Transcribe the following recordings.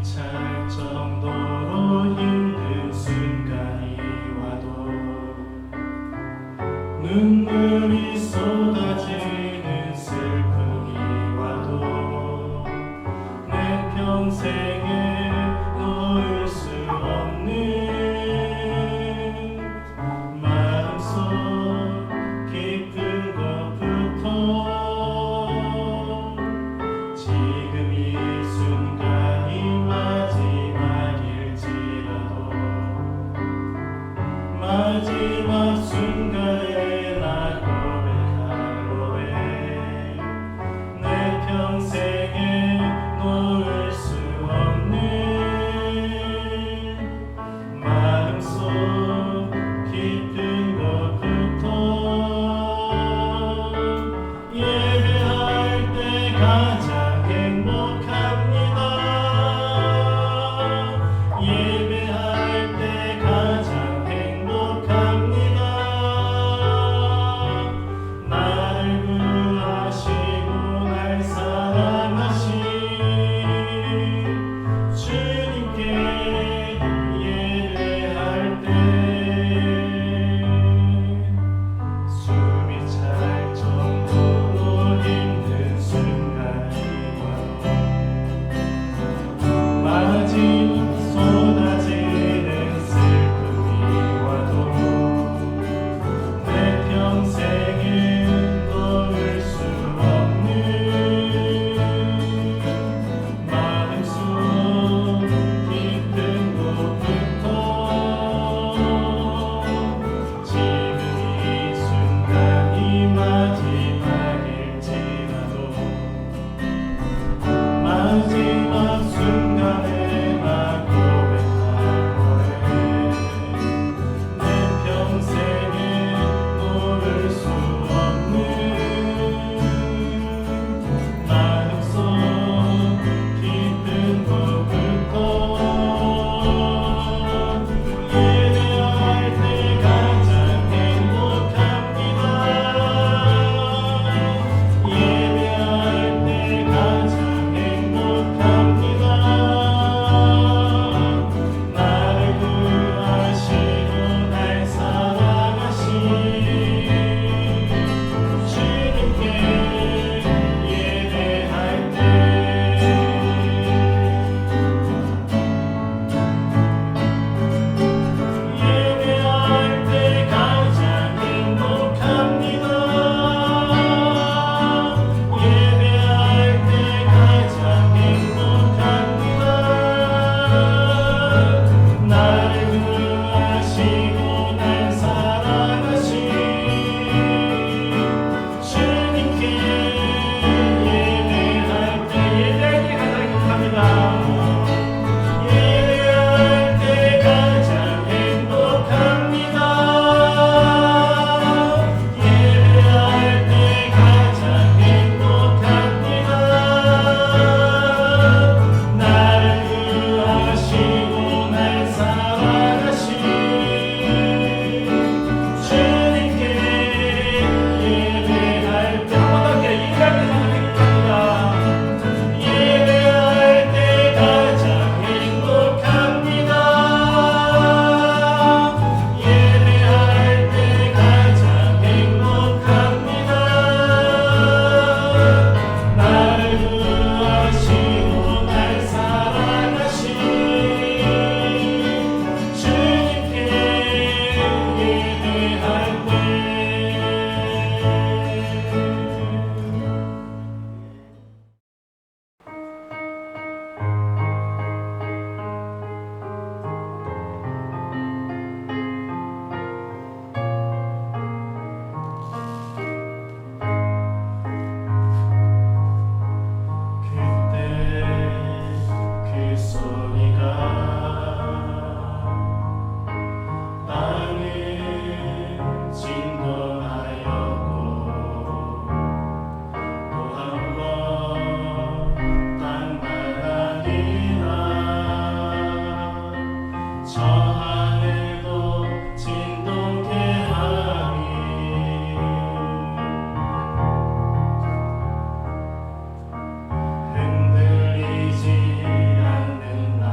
찰 정도로 힘든 순간이 와도 눈물이 쏟아지는 슬픔이 와도 내 평생에 놓을 수 없는 마음속 깊은 것부터 지금 이 순간이 마지막일지라도 마지막 순간에 나 고백할 노래 내 평생에 놓을 수 없는 마음속 깊은 것부터 예배할 때 가장 행복합니다. 예배할 때 가장 행복합니다. 나를 구하시고 날 사랑하신 주님께 예배할 때 숨이 찰 정도로 힘든 순간이 와도 마지막 쏟아지는 슬픔이 와도 내 평생에 놓을 수 없는 마음속 깊은 곳부터 지금 이 순간이 마지막일지라도 마지막 순간에 나 고백할 노래 내 평생에 놓을 수 없는 마음속 깊은 곳부터 예배할 때 가장 행복합니다. 예배할 때 가장 행복합니다. 나를 구하시고 날 사랑하신 주님께 예배할 때 예배할 때 가장 행복합니다. 예배할 때 가장 행복합니다. 나를 구하시고 날 사랑하신 주님께 예배할 때 예배할 때 가장 행복합니다. 예배할 때 가장 행복합니다. 나를 구하시고 날 사랑하신 주님께 예배할 때 한 번 더 예배할 때 가장 행복합니다. 예배할 때 가장 행복합니다. 나를 구하시고 날 사랑하신 주님께 예배할 때 그때 그 소리가 땅을 진동하였고 또 한 번 땅만 아니라 저 하늘도 진동케 하니 흔들리지 않는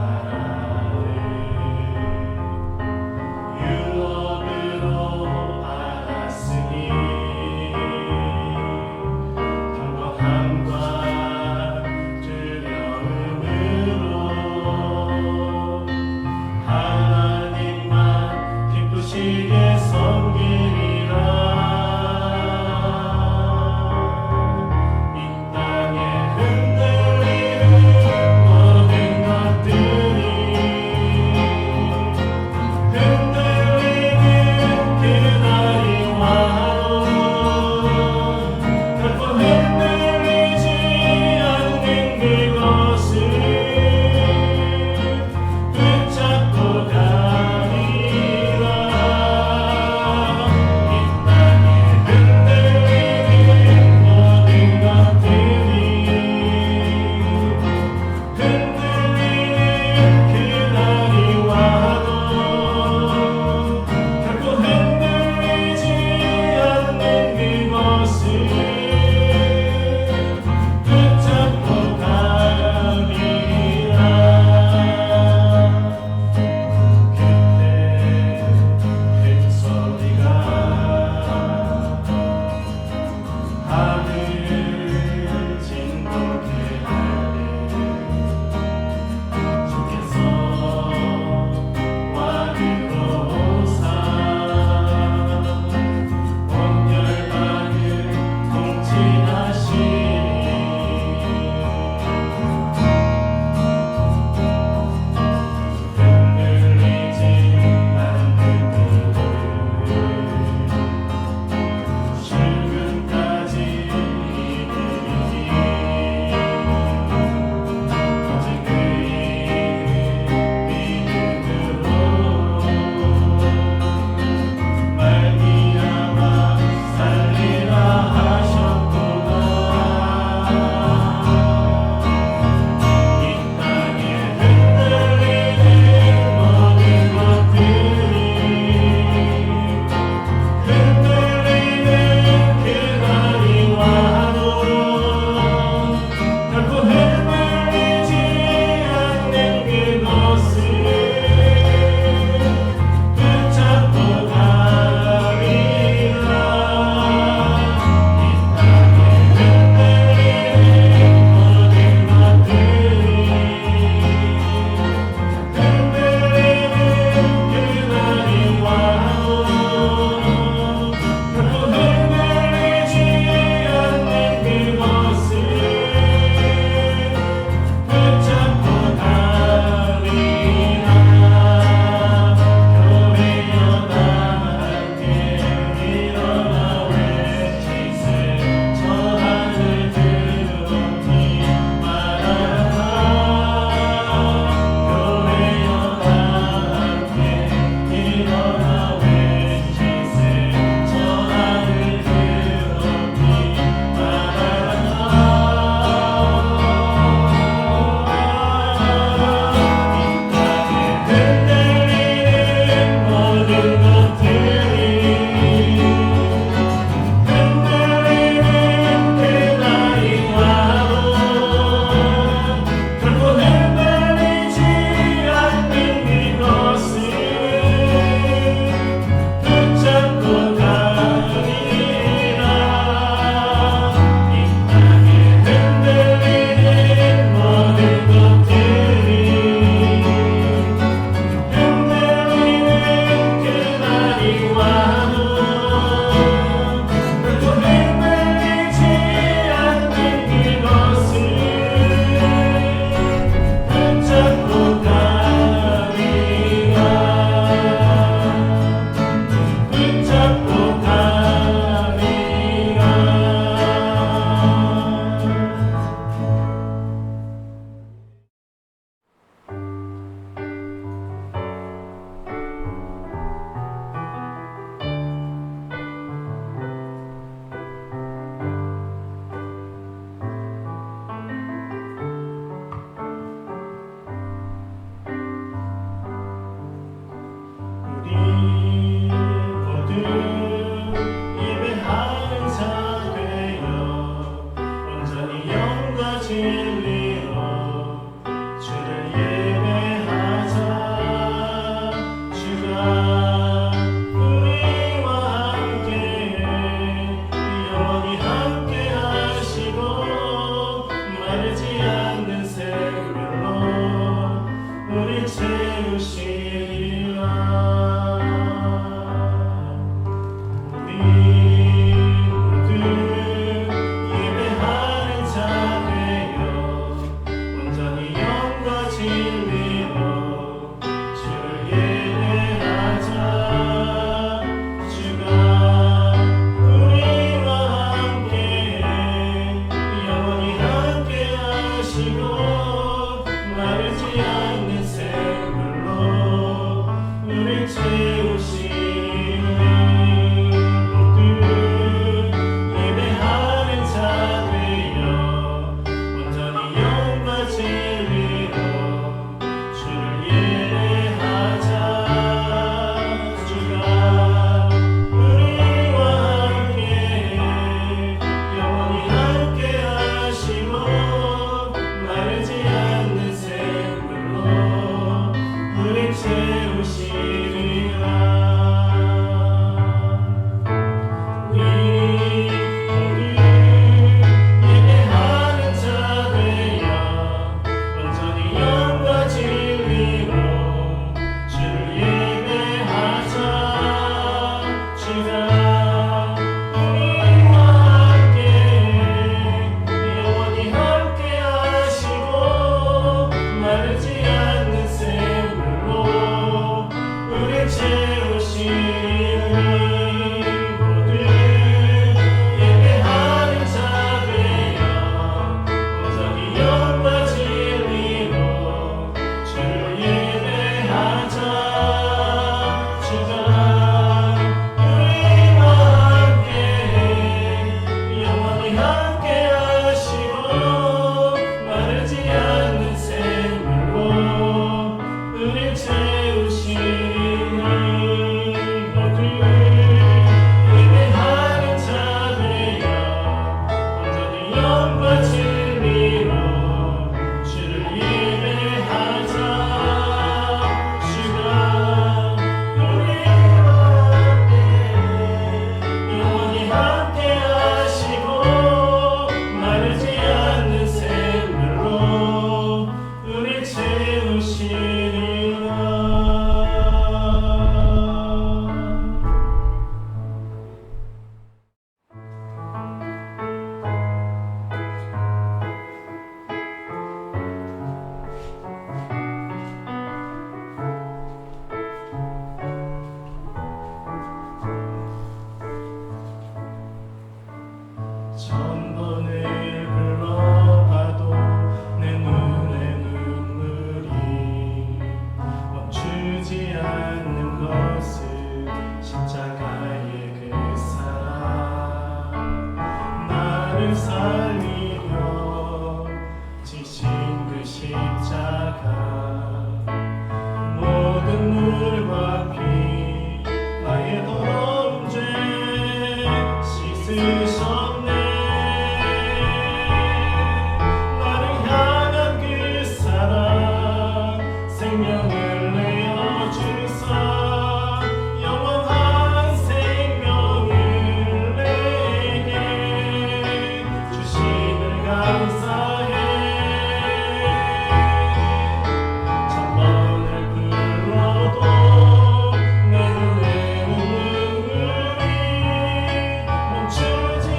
멈추지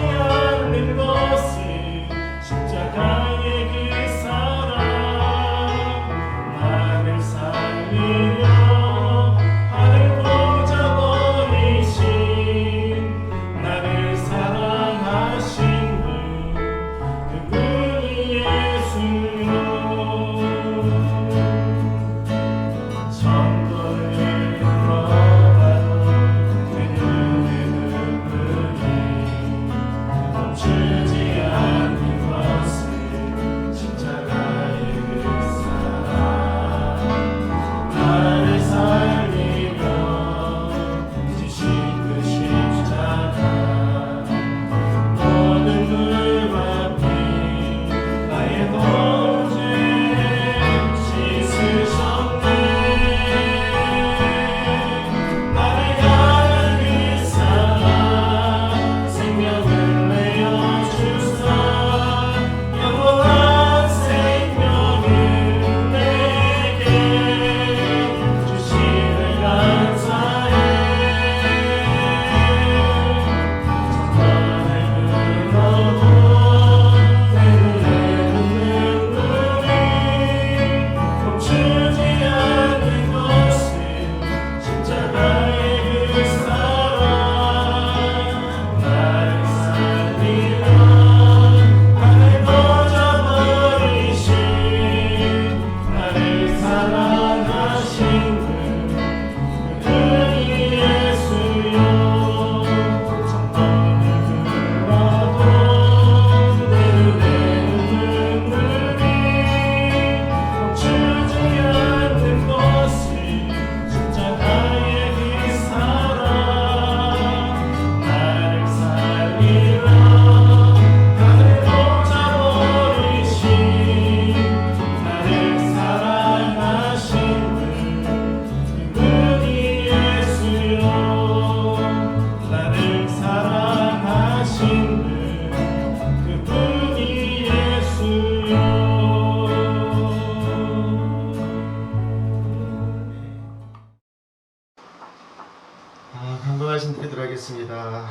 기도하겠습니다.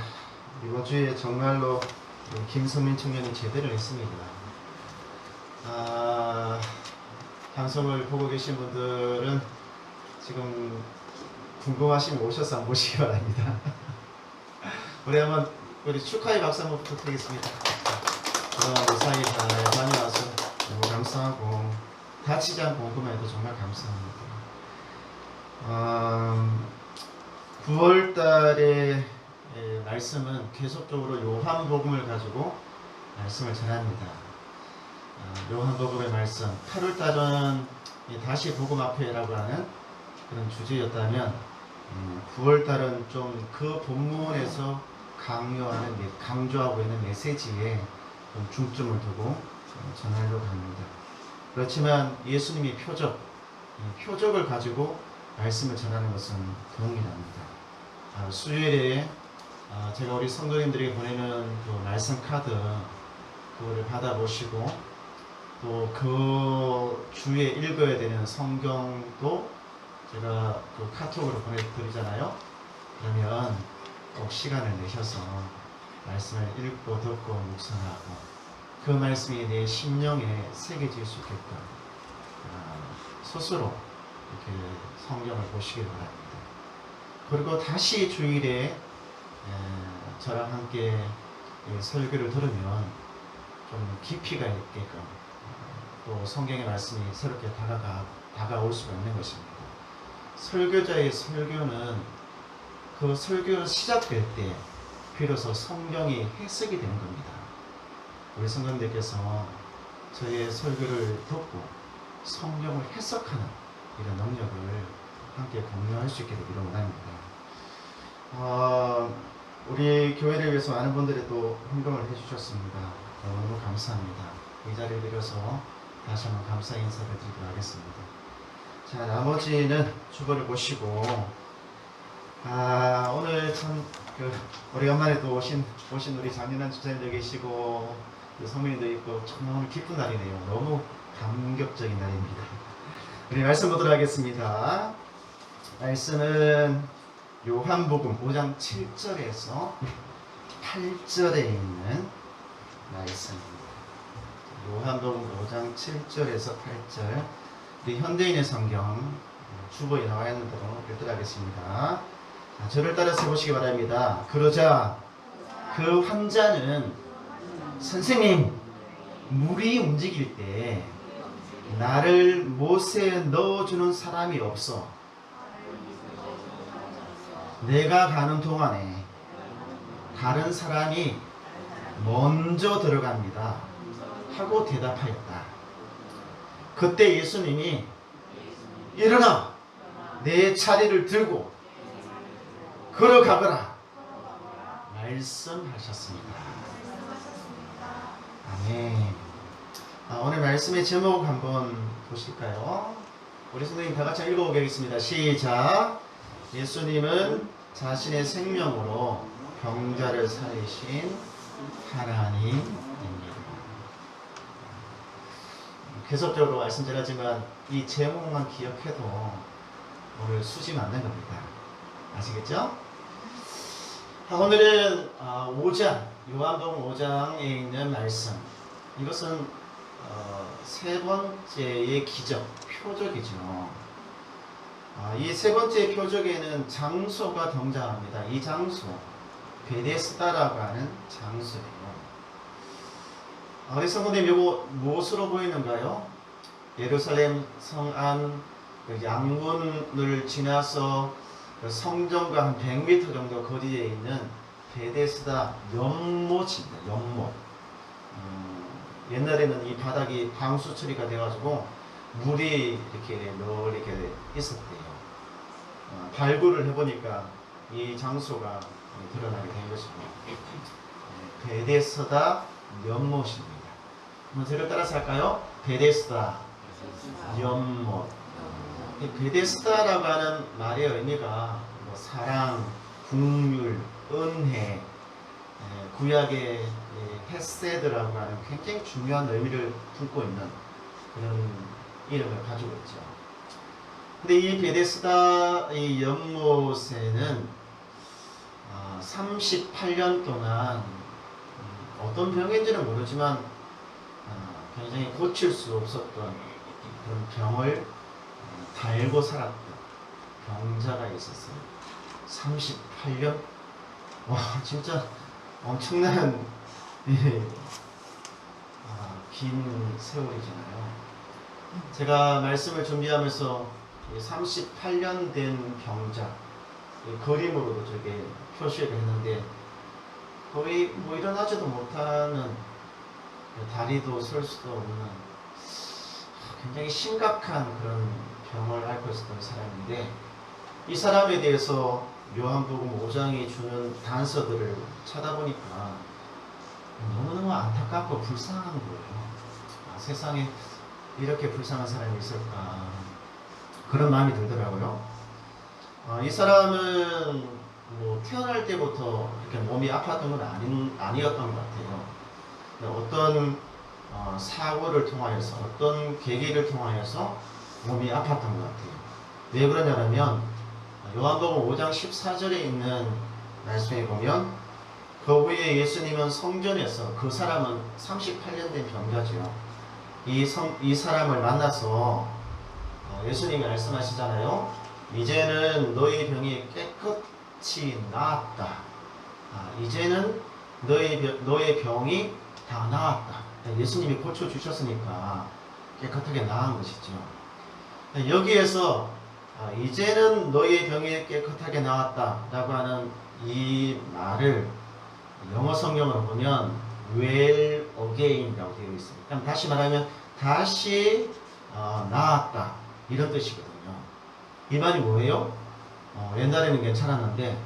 이번 주에 정말로 김선민 청년이 제대를 했습니다. 방송을 보고 계신 분들은 지금 궁금하시면 오셔서 한번 보시기 바랍니다. 우리 축하의 박수 한번 부탁드리겠습니다. 그동안 무사히 잘 다녀와서 너무 감사하고 다치지 않고 온 것만 해도 정말 감사합니다. 9월 달에 말씀은 계속적으로 요한복음을 가지고 말씀을 전합니다. 요한복음의 말씀, 8월 달은 다시 복음 앞에라고 하는 그런 주제였다면 9월 달은 좀 그 본문에서 강조하고 있는 메시지에 좀 중점을 두고 전하려고 합니다. 그렇지만 예수님이 표적을 가지고 말씀을 전하는 것은 동일합니다. 수요일에 제가 우리 성도님들에게 보내는 그 말씀 카드 그거를 받아보시고 또 그 주에 읽어야 되는 성경도 제가 그 카톡으로 보내드리잖아요. 그러면 꼭 시간을 내셔서 말씀을 읽고 듣고 묵상하고 그 말씀이 내 심령에 새겨질 수 있게끔 스스로 이렇게 성경을 보시길 바랍니다. 그리고 다시 주일에 저랑 함께 설교를 들으면 좀 깊이가 있게끔 또 성경의 말씀이 새롭게 다가올 수가 있는 것입니다. 설교자의 설교는 그 설교가 시작될 때 비로소 성경이 해석이 되는 겁니다. 우리 성도님들께서 저의 설교를 듣고 성경을 해석하는 이런 능력을 함께 공유할 수 있게 되기를 원합니다. 우리 교회를 위해서 많은 분들이 또 헌금을 해주셨습니다. 너무 감사합니다. 이 자리를 빌어서 다시 한번 감사 인사를 드리도록 하겠습니다. 자, 나머지는 주보를 보시고 오늘 참 오래간만에 또 오신 우리 장윤환 집사님도 계시고 성민이도 있고 참 오늘 기쁜 날이네요. 너무 감격적인 날입니다. 우리 말씀 보도록 하겠습니다. 말씀은 요한복음 5장 7절에서 8절에 있는 말씀입니다. 요한복음 5장 7절에서 8절 우리 현대인의 성경 주보에 나와 있는 대로 읽도록 하겠습니다. 저를 따라서 보시기 바랍니다. 그러자 그 환자는 선생님, 물이 움직일 때 나를 못에 넣어주는 사람이 없어. 내가 가는 동안에 다른 사람이 먼저 들어갑니다 하고 대답하였다. 그때 예수님이 일어나 내 자리를 들고 걸어가거라 말씀하셨습니다. 아멘. 오늘 말씀의 제목 한번 보실까요? 우리 선생님 다 같이 읽어보겠습니다. 시작. 예수님은 자신의 생명으로 병자를 살리신 하나님입니다. 계속적으로 말씀드리지만 이 제목만 기억해도 오늘 수지 맞는 겁니다. 아시겠죠? 오늘은 5장, 요한복음 5장에 있는 말씀. 이것은 세 번째의 기적, 표적이죠. 이 세 번째 표적에는 장소가 등장합니다. 이 장소, 베데스다라고 하는 장소예요. 우리 성도님, 이거 무엇으로 보이는가요? 예루살렘 성안 양문을 지나서 성전과 한 100m 정도 거리에 있는 베데스다 연못입니다. 연못. 옛날에는 이 바닥이 방수 처리가 돼가지고 물이 이렇게 널리 이렇게 있었대요. 발굴을 해보니까 이 장소가 드러나게 된 것입니다. 베데스다 연못입니다. 한번 저를 따라서 할까요? 베데스다 연못. 베데스다라고 하는 말의 의미가 사랑, 국률, 은혜, 구약의 헤세드라고 하는 굉장히 중요한 의미를 품고 있는 그런 이름을 가지고 있죠. 근데 이 베데스다 이 연못에는 38년 동안 어떤 병인지는 모르지만 굉장히 고칠 수 없었던 그런 병을 달고 살았던 병자가 있었어요. 38년? 와, 진짜 엄청난 긴 세월이잖아요. 제가 말씀을 준비하면서 38년 된 병자 그림으로도 저게 표시를 했는데 거의 뭐 일어나지도 못하는 다리도 설 수도 없는 굉장히 심각한 그런 병을 앓고 있었던 사람인데 이 사람에 대해서 요한복음 5장이 주는 단서들을 찾아보니까 너무너무 안타깝고 불쌍한 거예요. 세상에 이렇게 불쌍한 사람이 있을까 그런 마음이 들더라고요. 이 사람은 뭐 태어날 때부터 이렇게 몸이 아팠던 건 아니었던 것 같아요. 어떤 사고를 통하여서 어떤 계기를 통하여서 몸이 아팠던 것 같아요. 왜 그러냐면 요한복음 5장 14절에 있는 말씀에 보면 그 후에 예수님은 성전에서 그 사람은 38년 된 병자죠. 이 사람을 만나서 예수님이 말씀하시잖아요. 이제는 너희 병이 깨끗이 나았다. 이제는 너의 병이 다 나았다. 예수님이 고쳐주셨으니까 깨끗하게 나은 것이죠. 여기에서 이제는 너의 병이 깨끗하게 나았다 라고 하는 이 말을 영어 성경으로 보면 well again이라고 되어 있습니다. 그럼 다시 말하면 다시 나았다 이런 뜻이거든요. 이 말이 뭐예요? 옛날에는 괜찮았는데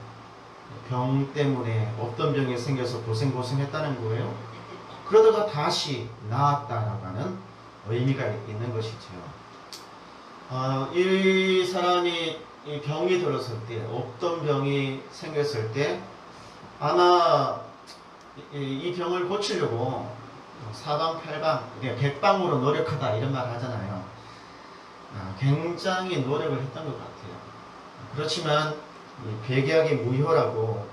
병 때문에 없던 병이 생겨서 고생했다는 거예요. 그러다가 다시 나았다라고 하는 의미가 있는 것이죠. 이 사람이 이 병이 들었을 때, 없던 병이 생겼을 때 아마 이 병을 고치려고 사방팔방 백방으로 노력하다 이런 말 하잖아요. 굉장히 노력을 했던 것 같아요. 그렇지만 백약이 무효라고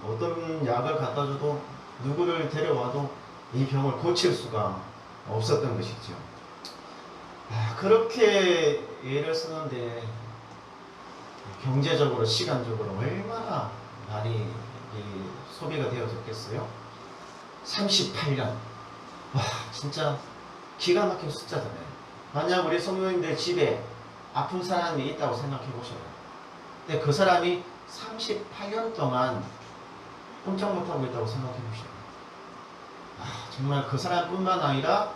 어떤 약을 갖다 줘도 누구를 데려와도 이 병을 고칠 수가 없었던 것이죠. 그렇게 애를 쓰는데 경제적으로 시간적으로 얼마나 많이 소비가 되어졌겠어요? 38년. 와, 진짜 기가 막힌 숫자잖아요. 만약 우리 성도님들 집에 아픈 사람이 있다고 생각해 보셔요. 근데 그 사람이 38년 동안 꼼짝 못하고 있다고 생각해 보셔요. 정말 그 사람뿐만 아니라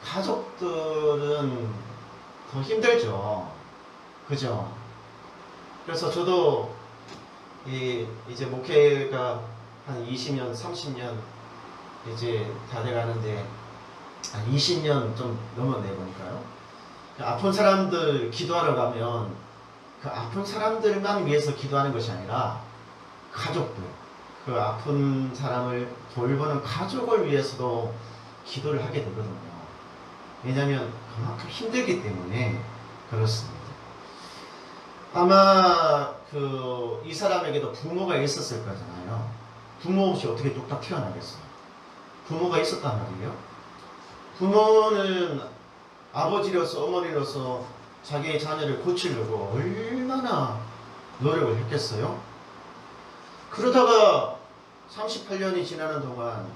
가족들은 더 힘들죠. 그죠? 그래서 저도 이제 목회가 한 20년, 30년 이제 다 돼가는데 한 20년 좀 넘었네 보니까요. 아픈 사람들 기도하러 가면 그 아픈 사람들만 위해서 기도하는 것이 아니라 가족들, 그 아픈 사람을 돌보는 가족을 위해서도 기도를 하게 되거든요. 왜냐하면 그만큼 힘들기 때문에 그렇습니다. 아마 이 사람에게도 부모가 있었을 거잖아요. 부모 없이 어떻게 뚝딱 태어나겠어요? 부모가 있었단 말이에요. 부모는 아버지로서 어머니로서 자기의 자녀를 고치려고 얼마나 노력을 했겠어요? 그러다가 38년이 지나는 동안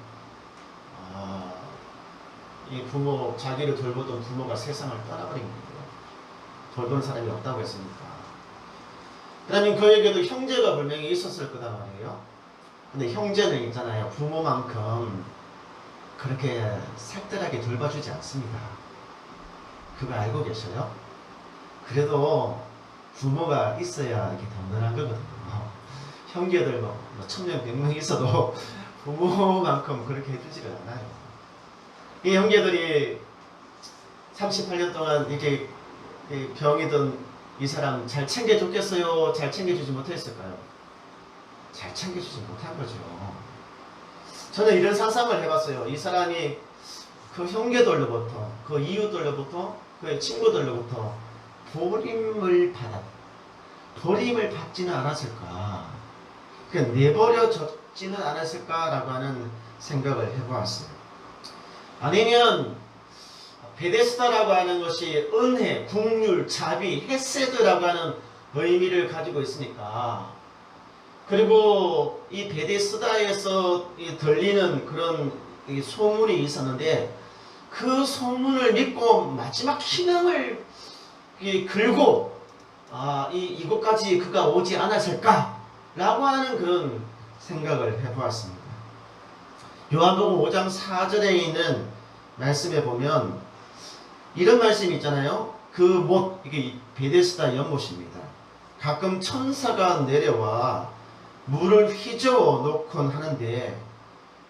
이 부모, 자기를 돌보던 부모가 세상을 떠나버린 거예요. 돌보는 사람이 없다고 했으니까. 그러면 그에게도 형제가 분명히 있었을 거단 말이에요. 근데 형제는 있잖아요. 부모만큼 그렇게 살뜰하게 돌봐주지 않습니다. 그거 알고 계셔요? 그래도 부모가 있어야 이렇게 든든한 거거든요. 형제들 뭐 1000명, 100명 있어도 부모만큼 그렇게 해주지를 않아요. 이 형제들이 38년 동안 이렇게 병이든 이 사람 잘 챙겨줬겠어요? 잘 챙겨주지 못했을까요? 잘 챙겨주지 못한 거죠. 저는 이런 상상을 해봤어요. 이 사람이 그 형제들로부터, 그 이웃들로부터, 그의 친구들로부터 버림을 받지는 않았을까. 내버려졌지는 않았을까라고 하는 생각을 해보았어요. 아니면 베데스다라고 하는 것이 은혜, 긍휼, 자비, 헤세드라고 하는 의미를 가지고 있으니까, 그리고 이 베데스다에서 들리는 그런 소문이 있었는데 그 소문을 믿고 마지막 희망을 걸고 이곳까지 그가 오지 않았을까라고 하는 그런 생각을 해보았습니다. 요한복음 5장 4절에 있는 말씀에 보면 이런 말씀이 있잖아요. 그 못, 이게 베데스다 연못입니다. 가끔 천사가 내려와 물을 휘저어 놓곤 하는데,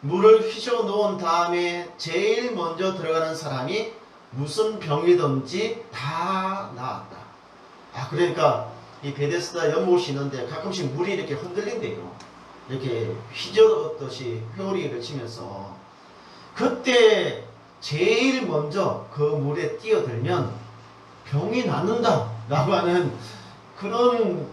물을 휘저어 놓은 다음에 제일 먼저 들어가는 사람이 무슨 병이든지 다 나았다. 그러니까 이 베데스다 연못이 있는데 가끔씩 물이 이렇게 흔들린대요. 이렇게 휘저었듯이 회오리를 치면서, 그때 제일 먼저 그 물에 뛰어들면 병이 낫는다 라고 하는 그런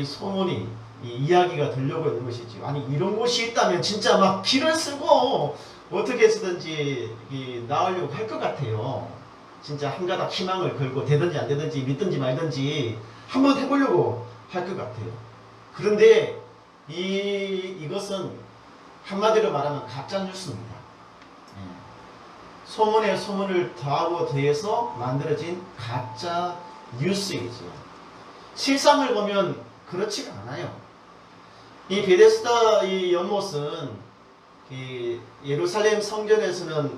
소문이, 이야기가 들려고 있는 것이죠. 아니, 이런 곳이 있다면 진짜 막 길을 쓰고 어떻게 해서든지 나으려고 할 것 같아요. 진짜 한 가닥 희망을 걸고 되든지 안 되든지 믿든지 말든지 한번 해보려고 할 것 같아요. 그런데 이것은 한마디로 말하면 가짜 뉴스입니다. 소문에 소문을 더하고 더해서 만들어진 가짜 뉴스이죠. 실상을 보면 그렇지가 않아요. 이 베데스다 이 연못은 예루살렘 성전에서는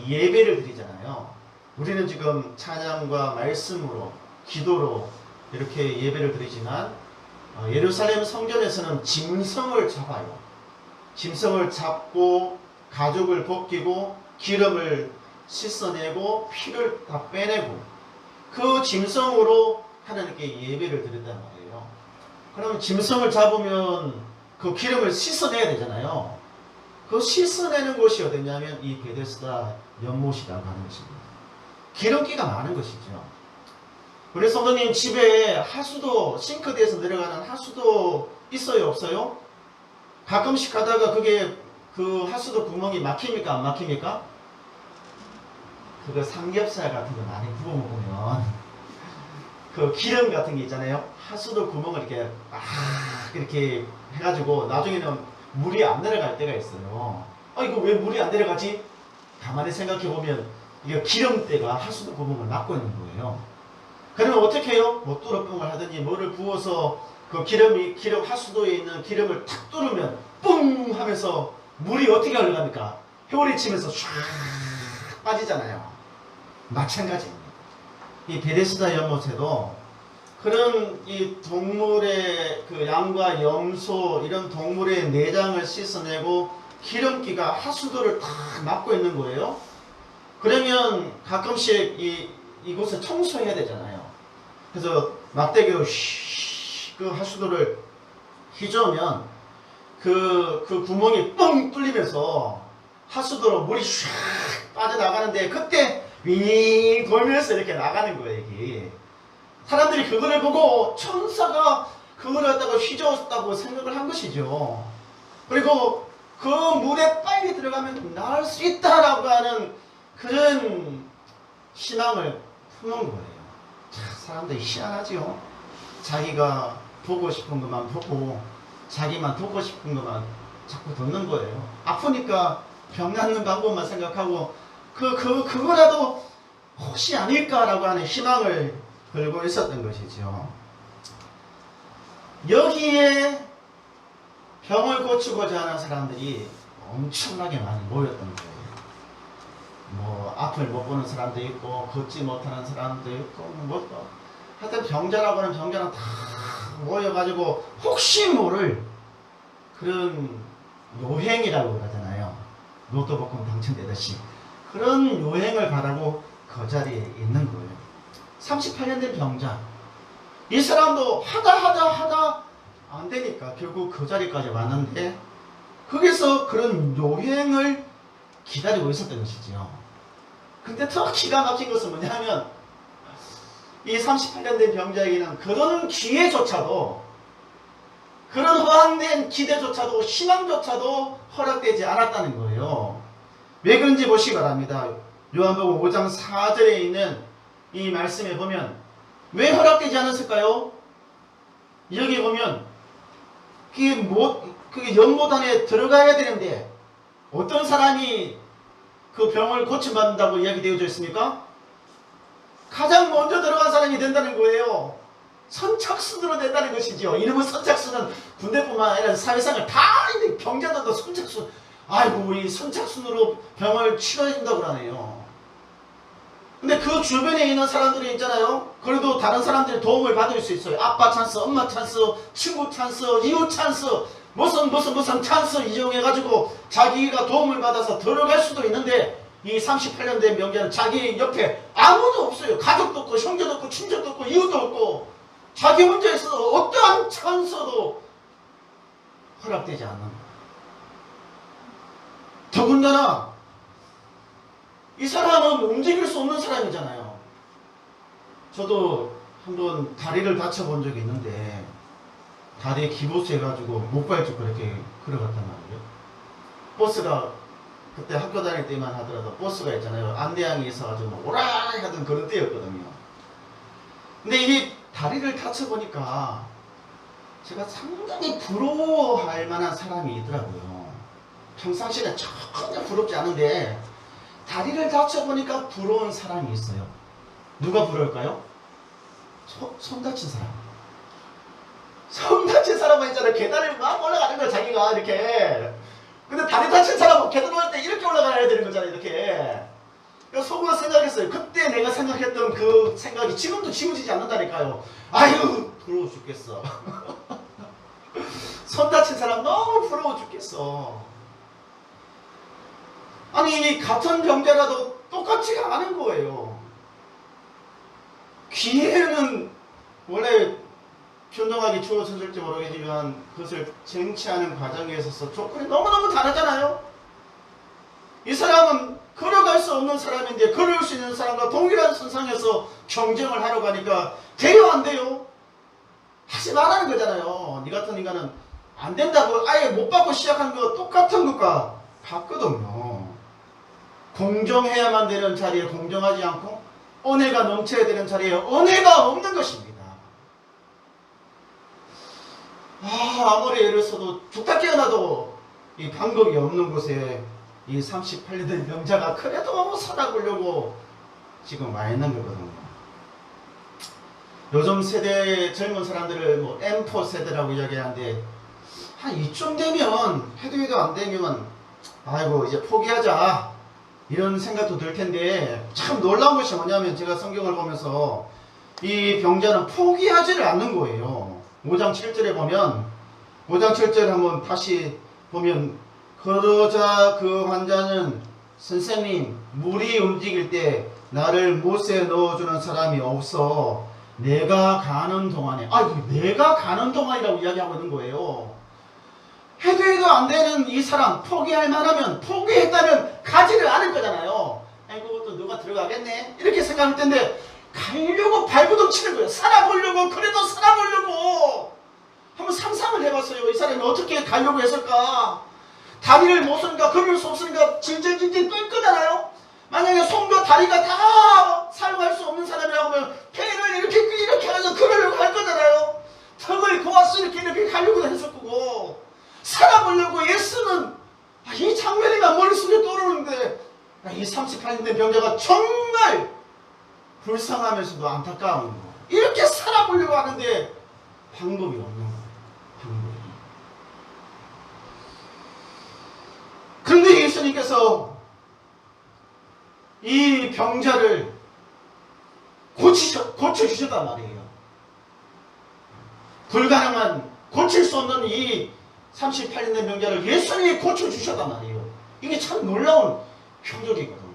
예배를 드리잖아요. 우리는 지금 찬양과 말씀으로, 기도로 이렇게 예배를 드리지만 예루살렘 성전에서는 짐승을 잡아요. 짐승을 잡고 가죽을 벗기고 기름을 씻어내고 피를 다 빼내고 그 짐승으로 하나님께 예배를 드린단 말이에요. 그러면 짐승을 잡으면 그 기름을 씻어내야 되잖아요. 그 씻어내는 곳이 어디냐면 이 베데스다 연못이라고 하는 것입니다. 기름기가 많은 것이죠. 우리 성도님 집에 하수도, 싱크대에서 내려가는 하수도 있어요, 없어요? 가끔씩 가다가 그게 그 하수도 구멍이 막힙니까, 안 막힙니까? 그거 삼겹살 같은 거 많이 구워 먹으면 그 기름 같은 게 있잖아요. 하수도 구멍을 이렇게 해가지고 나중에는 물이 안 내려갈 때가 있어요. 이거 왜 물이 안 내려가지? 가만히 생각해 보면 이게 기름때가 하수도 구멍을 막고 있는 거예요. 그러면 어떻게 해요? 뭐 뚜러뻥을 하든지 뭐를 부어서 그 기름 하수도에 있는 기름을 탁 뚫으면 뿡 하면서 물이 어떻게 흘러갑니까? 회오리 치면서 쫙 빠지잖아요. 마찬가지입니다. 이 베데스다 연못에도 그런 이 동물의 그 양과 염소 이런 동물의 내장을 씻어내고 기름기가 하수도를 다 막고 있는 거예요. 그러면 가끔씩 이곳을 청소해야 되잖아요. 그래서 막대기로 그 하수도를 휘저으면 그 구멍이 뻥 뚫리면서 하수도로 물이 샥 빠져나가는데 그때 윙 돌면서 이렇게 나가는 거예요. 이게 사람들이 그거를 보고 천사가 그걸 갖다가 휘저었다고 생각을 한 것이죠. 그리고 그 물에 빨리 들어가면 나을 수 있다라고 하는 그런 희망을 품은 거예요. 참, 사람들이 희한하지요. 자기가 보고 싶은 것만 보고 자기만 듣고 싶은 것만 자꾸 듣는 거예요. 아프니까 병 낫는 방법만 생각하고 그거라도 혹시 아닐까라고 하는 희망을 걸고 있었던 것이죠. 여기에 병을 고치고자 하는 사람들이 엄청나게 많이 모였던 거예요. 뭐 앞을 못 보는 사람도 있고 걷지 못하는 사람도 있고 하여튼 병자라고 하는 병자는 다 모여가지고 혹시 모를 그런 요행이라고 그러잖아요. 로또 복권 당첨되듯이 그런 요행을 바라고 그 자리에 있는 거예요. 38년 된 병자, 이 사람도 하다 안 되니까 결국 그 자리까지 왔는데 거기서 그런 요행을 기다리고 있었던 것이죠. 근데 더 기가 막힌 것은 뭐냐면 이 38년 된 병자에게는 그런 기회조차도 그런 허황된 기대조차도 희망조차도 허락되지 않았다는 거예요. 왜 그런지 보시기 바랍니다. 요한복음 5장 4절에 있는 이 말씀에 보면 왜 허락되지 않았을까요? 여기 보면 그게 연못안에 들어가야 되는데 어떤 사람이 그 병을 고침받는다고 이야기되어져 있습니까? 가장 먼저 들어간 사람이 된다는 거예요. 선착순으로 된다는 것이죠. 이름은 선착순은 군대뿐만 아니라 사회상을 다 있는 병자들도 선착순. 아이고 이 선착순으로 병을 치료해준다고 그러네요. 근데 그 주변에 있는 사람들이 있잖아요. 그래도 다른 사람들의 도움을 받을 수 있어요. 아빠 찬스, 엄마 찬스, 친구 찬스, 이웃 찬스, 무슨 찬스 이용해가지고 자기가 도움을 받아서 들어갈 수도 있는데 이 38년 된 명자는 자기 옆에 아무도 없어요. 가족도 없고 형제도 없고 친척도 없고 이웃도 없고 자기 혼자 있어도 어떠한 찬스도 허락되지 않는 거예요. 더군다나 이 사람은 움직일 수 없는 사람이잖아요. 저도 한번 다리를 다쳐본 적이 있는데 다리에 기부스 해가지고 목발쭉 그렇게 걸어갔단 말이에요. 버스가 그때 학교 다닐 때만 하더라도 버스가 있잖아요. 안내양이 있어가지고 오라이 하던 그런 때였거든요. 근데 이 다리를 다쳐보니까 제가 상당히 부러워할 만한 사람이 있더라고요. 평상시에 전혀 부럽지 않은데 다리를 다쳐보니까 부러운 사람이 있어요. 누가 부러울까요? 손 다친 사람. 손 다친 사람은 있잖아요. 계단을 막 올라가는 거야 자기가 이렇게. 근데 다리 다친 사람은 계단 올라갈 때 이렇게 올라가야 되는 거잖아요. 이렇게. 그래서 속으로 생각했어요. 그때 내가 생각했던 그 생각이 지금도 지워지지 않는다니까요. 아유 부러워 죽겠어. 손 다친 사람 너무 부러워 죽겠어. 아니 같은 병자라도 똑같지가 않은 거예요. 귀에는 원래 표현하기 주어졌을지 모르겠지만 그것을 쟁취하는 과정에 있어서 조건이 너무너무 다르잖아요. 이 사람은 걸어갈 수 없는 사람인데 걸을 수 있는 사람과 동일한 선상에서 경쟁을 하러 가니까 돼요 안 돼요? 하지 말라는 거잖아요. 니 같은 인간은 안 된다고 아예 못 받고 시작한 거 똑같은 것과 같거든요. 공정해야만 되는 자리에 공정하지 않고 은혜가 넘쳐야 되는 자리에 은혜가 없는 것입니다. 아무리 애를 써도 죽다 깨어나도 이 방법이 없는 곳에 이 38년 된 명자가 그래도 살아보려고 지금 와 있는 거거든요. 요즘 세대 젊은 사람들을 뭐 M4 세대라고 이야기하는데 한 이쯤 되면 해도 안 되면 아이고 이제 포기하자 이런 생각도 들 텐데 참 놀라운 것이 뭐냐면 제가 성경을 보면서 이 병자는 포기하지를 않는 거예요. 5장 7절에 보면 5장 7절 한번 다시 보면 그러자 그 환자는 선생님 물이 움직일 때 나를 못에 넣어주는 사람이 없어 내가 가는 동안에 내가 가는 동안이라고 이야기하고 있는 거예요. 해도 안 되는 이 사람 포기할 만하면 포기했다면 가지를 않을 거잖아요. 그것도 누가 들어가겠네 이렇게 생각할 텐데 가려고 발버둥 치는 거예요. 살아보려고 그래도 살아보려고 한번 상상을 해봤어요. 이 사람이 어떻게 가려고 했을까. 다리를 못 쓰니까 걸을 수 없으니까 질질질질 끌 거잖아요. 만약에 손과 다리가 다 사용할 수 없는 사람이라고 하면 배를 이렇게 해서 걸으려고 할 거잖아요. 턱을 고아서 이렇게 가려고 했을 거고 살아보려고 애쓰는 이 장면이가 머릿속에 떠오르는데 이 38년 된 병자가 정말 불쌍하면서도 안타까운 거. 이렇게 살아보려고 하는데 방법이 없는 거예요. 방법이. 그런데 예수님께서 이 병자를 고쳐주셨단 말이에요. 불가능한 고칠 수 없는 이 38년 된 병자를 예수님이 고쳐주셨단 말이에요. 이게 참 놀라운 표적이거든요.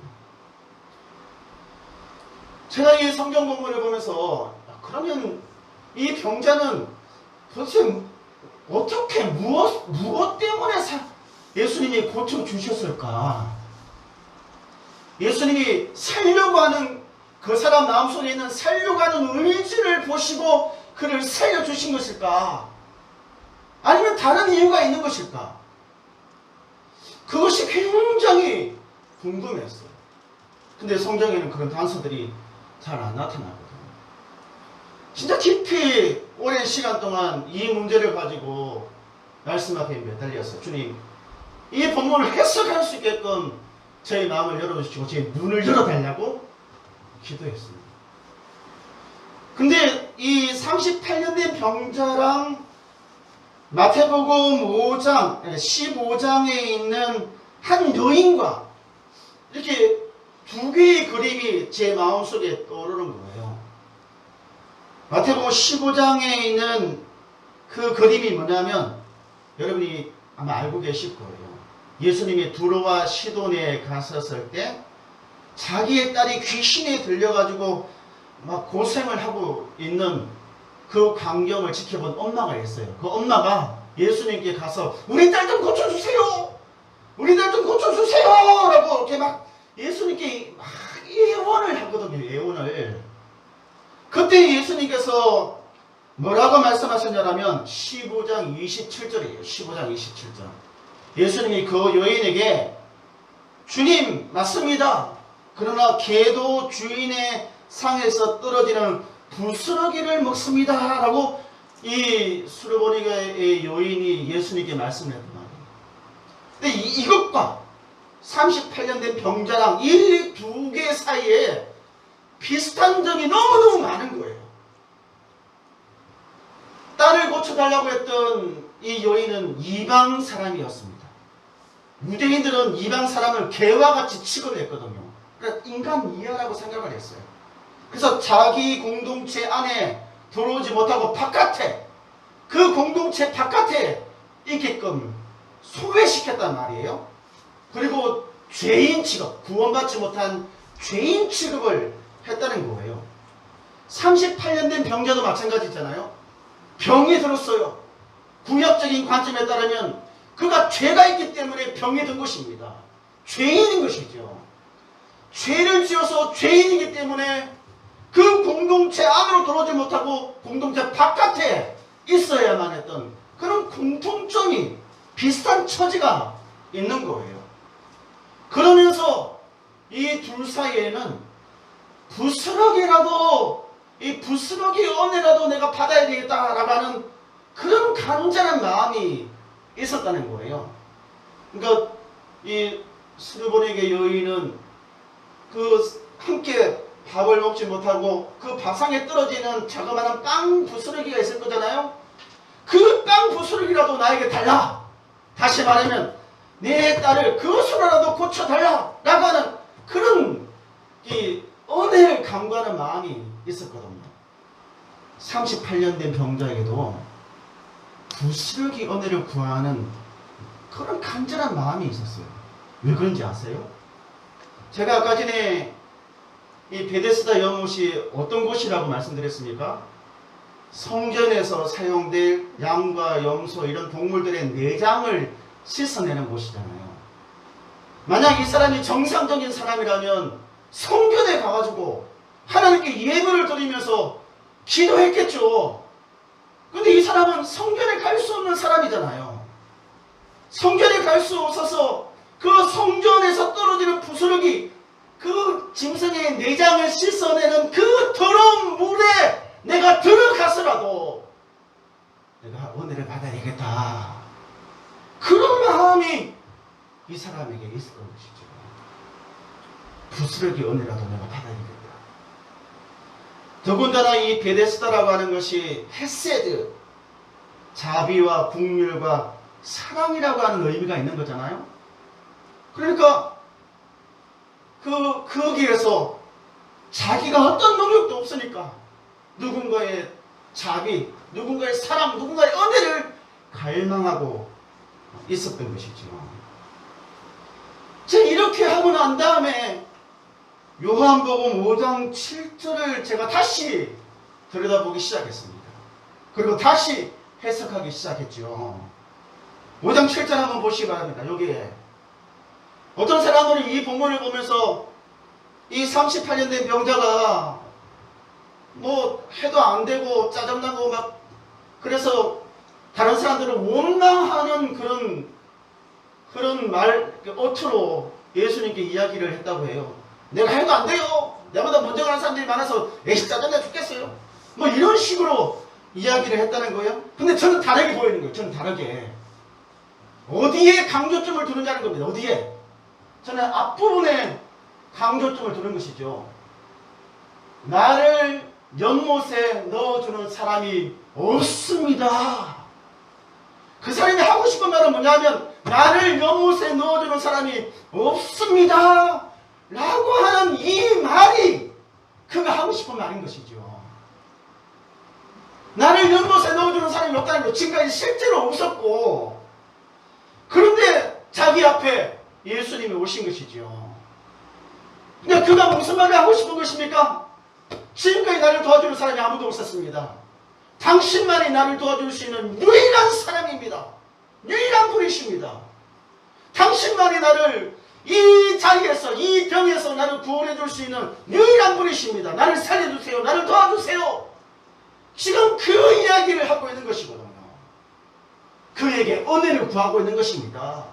제가 이 성경 본문을 보면서 그러면 이 병자는 도대체 어떻게 무엇 때문에 예수님이 고쳐주셨을까? 예수님이 살려고 하는 그 사람 마음속에 있는 살려고 하는 의지를 보시고 그를 살려주신 것일까? 아니면 다른 이유가 있는 것일까? 그것이 굉장히 궁금했어요. 근데 성경에는 그런 단서들이 잘 안 나타나거든요. 진짜 깊이 오랜 시간 동안 이 문제를 가지고 말씀 앞에 매달렸어요. 주님, 이 본문을 해석할 수 있게끔 저희 마음을 열어주시고 제 눈을 열어달라고 기도했습니다. 근데 이 38년 된 병자랑 마태복음 5장, 15장에 있는 한 여인과 이렇게 두 개의 그림이 제 마음속에 떠오르는 거예요. 마태복음 15장에 있는 그 그림이 뭐냐면 여러분이 아마 알고 계실 거예요. 예수님이 두로와 시돈에 갔었을 때 자기의 딸이 귀신에 들려가지고 막 고생을 하고 있는 그 광경을 지켜본 엄마가 있어요. 그 엄마가 예수님께 가서 우리 딸 좀 고쳐주세요! 우리 딸 좀 고쳐주세요! 라고 이렇게 막 예수님께 막 예언을 하거든요. 예언을. 그때 예수님께서 뭐라고 말씀하셨냐면 15장 27절이에요. 15장 27절. 예수님이 그 여인에게 주님 맞습니다. 그러나 개도 주인의 상에서 떨어지는 부스러기를 먹습니다. 라고 이 수르보니가의 여인이 예수님께 말씀을 했단 말이에요. 근데 이것과 38년 된 병자랑 이 두 개 사이에 비슷한 점이 너무너무 많은 거예요. 딸을 고쳐달라고 했던 이 여인은 이방 사람이었습니다. 유대인들은 이방 사람을 개와 같이 취급했거든요. 그러니까 인간 이하라고 생각을 했어요. 그래서 자기 공동체 안에 들어오지 못하고 바깥에, 그 공동체 바깥에 있게끔 소외시켰단 말이에요. 그리고 죄인 취급, 구원받지 못한 죄인 취급을 했다는 거예요. 38년 된 병자도 마찬가지잖아요. 병이 들었어요. 구약적인 관점에 따르면 그가 죄가 있기 때문에 병이 든 것입니다. 죄인인 것이죠. 죄를 지어서 죄인이기 때문에 그 공동체 안으로 들어오지 못하고 공동체 바깥에 있어야만 했던 그런 공통점이 비슷한 처지가 있는 거예요. 그러면서 이 둘 사이에는 부스러기라도, 이 부스러기 은혜라도 내가 받아야 되겠다라고 하는 그런 간절한 마음이 있었다는 거예요. 그러니까 이 수르보니게 여인은 그 함께 밥을 먹지 못하고 그 밥상에 떨어지는 자그마한 빵 부스러기가 있을 거잖아요. 그 빵 부스러기라도 나에게 달라. 다시 말하면 내 딸을 그것으로라도 고쳐달라 라고 하는 그런 이 은혜를 간구하는 마음이 있었거든요. 38년 된 병자에게도 부스러기 은혜를 구하는 그런 간절한 마음이 있었어요. 왜 그런지 아세요? 제가 아까 전에 이 베데스다 연못이 어떤 곳이라고 말씀드렸습니까? 성전에서 사용될 양과 염소 이런 동물들의 내장을 씻어내는 곳이잖아요. 만약 이 사람이 정상적인 사람이라면 성전에 가가지고 하나님께 예물을 드리면서 기도했겠죠. 근데 이 사람은 성전에 갈 수 없는 사람이잖아요. 성전에 갈 수 없어서 그 성전에서 떨어지는 부스러기, 그 짐승의 내장을 씻어내는 그 더러운 물에 내가 들어가서라도 내가 은혜를 받아야겠다. 그런 마음이 이 사람에게 있었던 것이죠. 부스러기 은혜라도 내가 받아야겠다. 더군다나 이 베데스다라고 하는 것이 헤세드, 자비와 긍휼과 사랑이라고 하는 의미가 있는 거잖아요. 그러니까 거기에서 자기가 어떤 능력도 없으니까 누군가의 자비, 누군가의 사랑, 누군가의 은혜를 갈망하고 있었던 것이죠. 제가 이렇게 하고 난 다음에 요한복음 5장 7절을 제가 다시 들여다보기 시작했습니다. 그리고 다시 해석하기 시작했죠. 5장 7절 한번 보시기 바랍니다. 여기에 어떤 사람들이 이 본문을 보면서 이 38년 된 병자가 뭐 해도 안 되고 짜증나고 막 그래서 다른 사람들을 원망하는 그런 어투로 예수님께 이야기를 했다고 해요. 내가 해도 안 돼요. 내보다 먼저 가는 사람들이 많아서 에이 짜증나 죽겠어요. 뭐 이런 식으로 이야기를 했다는 거예요. 근데 저는 다르게 보이는 거예요. 저는 다르게. 어디에 강조점을 두느냐는 겁니다. 어디에? 저는 앞부분에 강조점을 두는 것이죠. 나를 연못에 넣어주는 사람이 없습니다. 그 사람이 하고 싶은 말은 뭐냐면 나를 연못에 넣어주는 사람이 없습니다 라고 하는 이 말이 그가 하고 싶은 말인 것이죠. 나를 연못에 넣어주는 사람이 없다는 거 지금까지 실제로 없었고, 그런데 자기 앞에 예수님이 오신 것이죠. 근데 그가 무슨 말을 하고 싶은 것입니까? 지금까지 나를 도와주는 사람이 아무도 없었습니다. 당신만이 나를 도와줄 수 있는 유일한 사람입니다. 유일한 분이십니다. 당신만이 나를 이 자리에서, 이 병에서 나를 구원해 줄 수 있는 유일한 분이십니다. 나를 살려주세요. 나를 도와주세요. 지금 그 이야기를 하고 있는 것이거든요. 그에게 은혜를 구하고 있는 것입니다.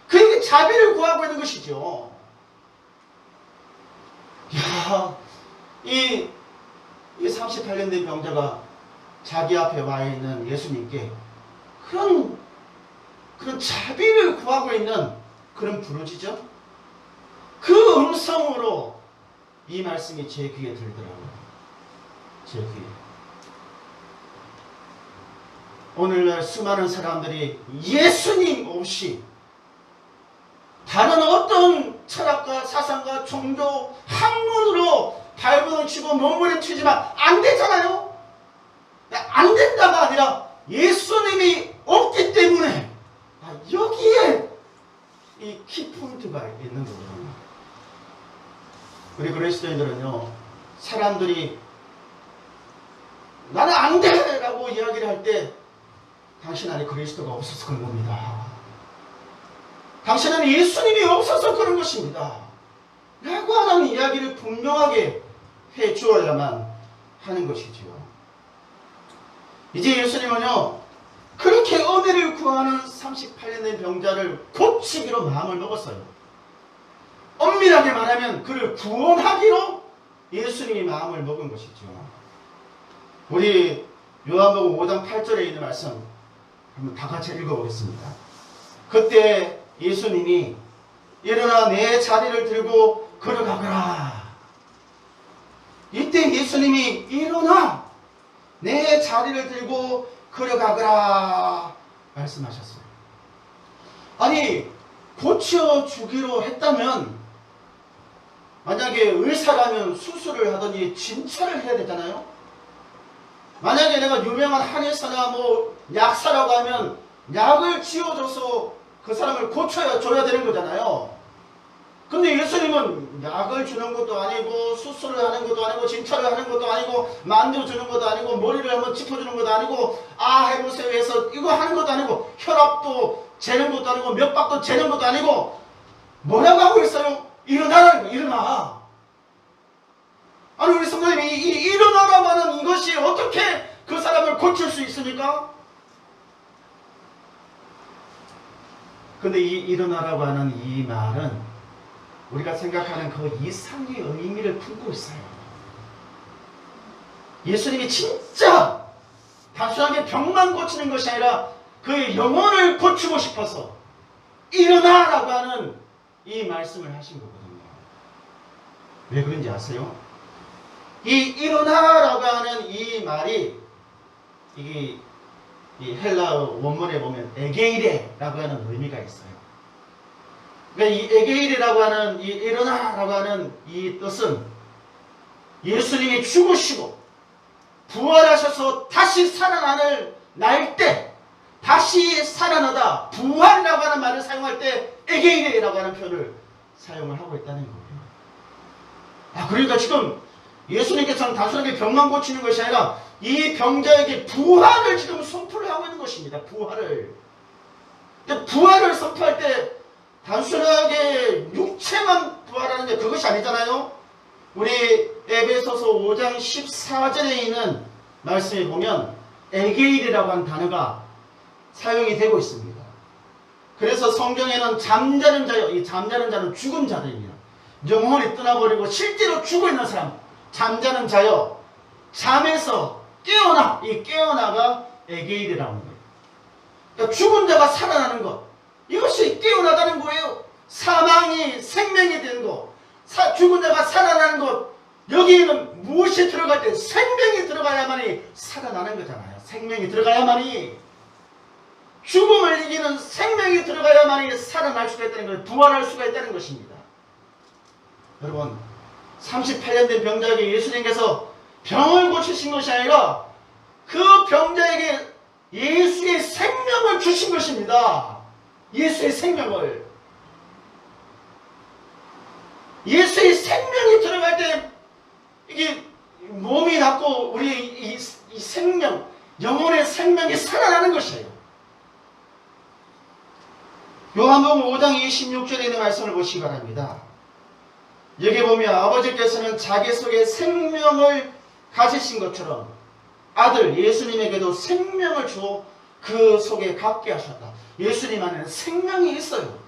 그에게 자비를 구하고 있는 것이죠. 야, 이 38년 된 병자가 자기 앞에 와 있는 예수님께 그런 자비를 구하고 있는 그런 부르짖음, 그 음성으로 이 말씀이 제 귀에 들더라고요. 제 귀에. 오늘날 수많은 사람들이 예수님 없이 다른 어떤 철학과 사상과 종교 학문으로 발버둥 치고 몸부림치지만 안 되잖아요. 안 된다가 아니라 예수님이 없기 때문에 여기에 이 키포인트가 있는 거거든요. 우리 그리스도인들은요, 사람들이 나는 안 돼! 라고 이야기를 할 때 당신 안에 그리스도가 없어서 그런 겁니다. 당신은 예수님이 없어서 그런 것입니다. 라고 하는 이야기를 분명하게 해 주어야만 하는 것이지요. 이제 예수님은요, 그렇게 은혜를 구하는 38년 된 병자를 고치기로 마음을 먹었어요. 엄밀하게 말하면 그를 구원하기로 예수님이 마음을 먹은 것이죠. 우리 요한복음 5장 8절에 있는 말씀 한번 다 같이 읽어보겠습니다. 그때 예수님이 일어나 내 자리를 들고 걸어가거라. 이때 예수님이 일어나 내 자리를 들고 걸어가거라 말씀하셨어요. 아니, 고쳐주기로 했다면 만약에 의사라면 수술을 하더니 진찰을 해야 되잖아요. 만약에 내가 유명한 한의사나 뭐 약사라고 하면 약을 지어줘서 그 사람을 고쳐줘야 되는 거잖아요. 근데 예수님은 약을 주는 것도 아니고 수술을 하는 것도 아니고 진찰을 하는 것도 아니고 만져주는 것도 아니고 머리를 한번 짚어주는 것도 아니고 아 해보세요 해서 이거 하는 것도 아니고 혈압도 재는 것도 아니고 맥박도 재는 것도 아니고 뭐라고 하고 있어요? 일어나라는 거예요. 일어나. 아니 우리 성도님이 이 일어나라고 하는 이것이 어떻게 그 사람을 고칠 수 있습니까? 근데 이 일어나라고 하는 이 말은 우리가 생각하는 그 이상의 의미를 품고 있어요. 예수님이 진짜 단순하게 병만 고치는 것이 아니라 그의 영혼을 고치고 싶어서 일어나라고 하는 이 말씀을 하신 거거든요. 왜 그런지 아세요? 이 일어나라고 하는 이 말이 이게 이 헬라 원문에 보면 에게이레라고 하는 의미가 있어요. 그러니까 이 에게이레라고 하는 이 일어나라고 하는 이 뜻은 예수님이 죽으시고 부활하셔서 다시 살아나는 날 때 다시 살아나다 부활이라고 하는 말을 사용할 때 에게이레라고 하는 표현을 사용을 하고 있다는 거예요. 아, 그러니까 지금 예수님께서는 단순하게 병만 고치는 것이 아니라 이 병자에게 부활을 지금 선포를 하고 있는 것입니다. 부활을. 근데 부활을 선포할 때 단순하게 육체만 부활하는 게 그것이 아니잖아요. 우리 에베소서 5장 14절에 있는 말씀에 보면 에게일이라고 하는 단어가 사용이 되고 있습니다. 그래서 성경에는 잠자는 자요, 이 잠자는 자는 죽은 자들입니다. 영혼이 떠나버리고 실제로 죽어 있는 사람, 잠자는 자요, 잠에서 깨어나, 이 깨어나가 에게일이라는 거예요. 그러니까 죽은 자가 살아나는 것, 이것이 깨어나다는 거예요. 사망이 생명이 되는 것, 죽은 자가 살아나는 것, 여기에는 무엇이 들어갈 때 생명이 들어가야만이 살아나는 거잖아요. 생명이 들어가야만이, 죽음을 이기는 생명이 들어가야만이 살아날 수가 있다는 걸, 부활할 수가 있다는 것입니다. 여러분, 38년 된 병자에게 예수님께서 병을 고치신 것이 아니라 그 병자에게 예수의 생명을 주신 것입니다. 예수의 생명을. 예수의 생명이 들어갈 때 이게 몸이 낫고 우리의 이 생명, 영혼의 생명이 살아나는 것이에요. 요한복음 5장 26절에 있는 말씀을 보시기 바랍니다. 여기 보면 아버지께서는 자기 속에 생명을 가지신 것처럼 아들 예수님에게도 생명을 주어 그 속에 갖게 하셨다. 예수님 안에는 생명이 있어요.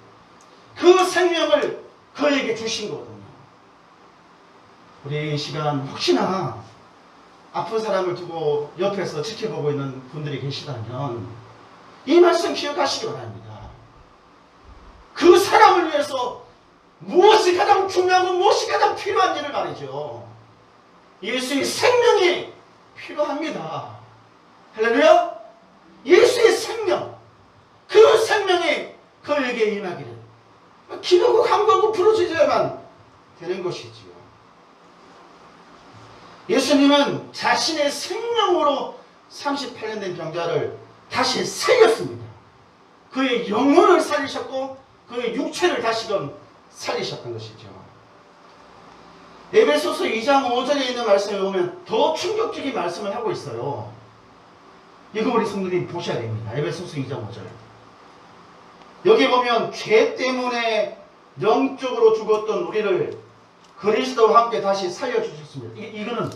그 생명을 그에게 주신 거거든요. 우리 이 시간 혹시나 아픈 사람을 두고 옆에서 지켜보고 있는 분들이 계시다면 이 말씀 기억하시기 바랍니다. 그 사람을 위해서 무엇이 가장 중요하고 무엇이 가장 필요한지를 말이죠. 예수의 생명이 필요합니다. 할렐루야! 예수의 생명, 그 생명이 그에게 임하기를 기도하고 간구하고 부르짖어야만 되는 것이지요. 예수님은 자신의 생명으로 38년 된 병자를 다시 살렸습니다. 그의 영혼을 살리셨고 그의 육체를 다시금 살리셨던 것이죠. 에베소서 2장 5절에 있는 말씀에 보면 더 충격적인 말씀을 하고 있어요. 이거 우리 성도님 보셔야 됩니다. 에베소서 2장 5절. 여기 보면 죄 때문에 영적으로 죽었던 우리를 그리스도와 함께 다시 살려주셨습니다. 이거는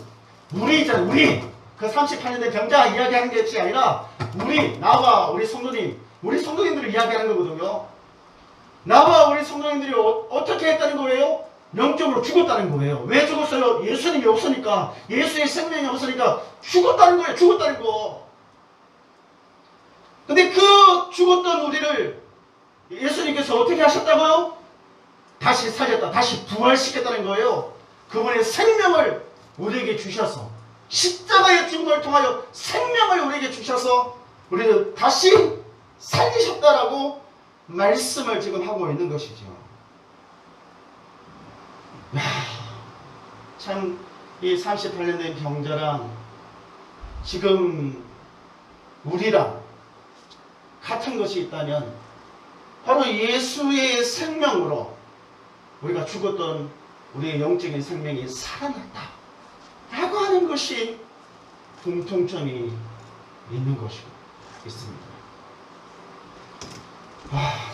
우리잖아요. 우리. 그 38년 된 병자 이야기하는 것이 아니라 우리, 나와 우리 성도님, 우리 성도님들을 이야기하는 거거든요. 나와 우리 성도님들이 어떻게 했다는 거예요? 영적으로 죽었다는 거예요. 왜 죽었어요? 예수님이 없으니까, 예수의 생명이 없으니까 죽었다는 거예요. 죽었다는 거. 근데 그 죽었던 우리를 예수님께서 어떻게 하셨다고요? 다시 살렸다. 다시 부활시켰다는 거예요. 그분의 생명을 우리에게 주셔서, 십자가의 죽음을 통하여 생명을 우리에게 주셔서 우리를 다시 살리셨다라고 말씀을 지금 하고 있는 것이죠. 참 이 38년 된 병자랑 지금 우리랑 같은 것이 있다면 바로 예수의 생명으로 우리가 죽었던 우리의 영적인 생명이 살아났다 라고 하는 것이 공통점이 있는 것이 있습니다.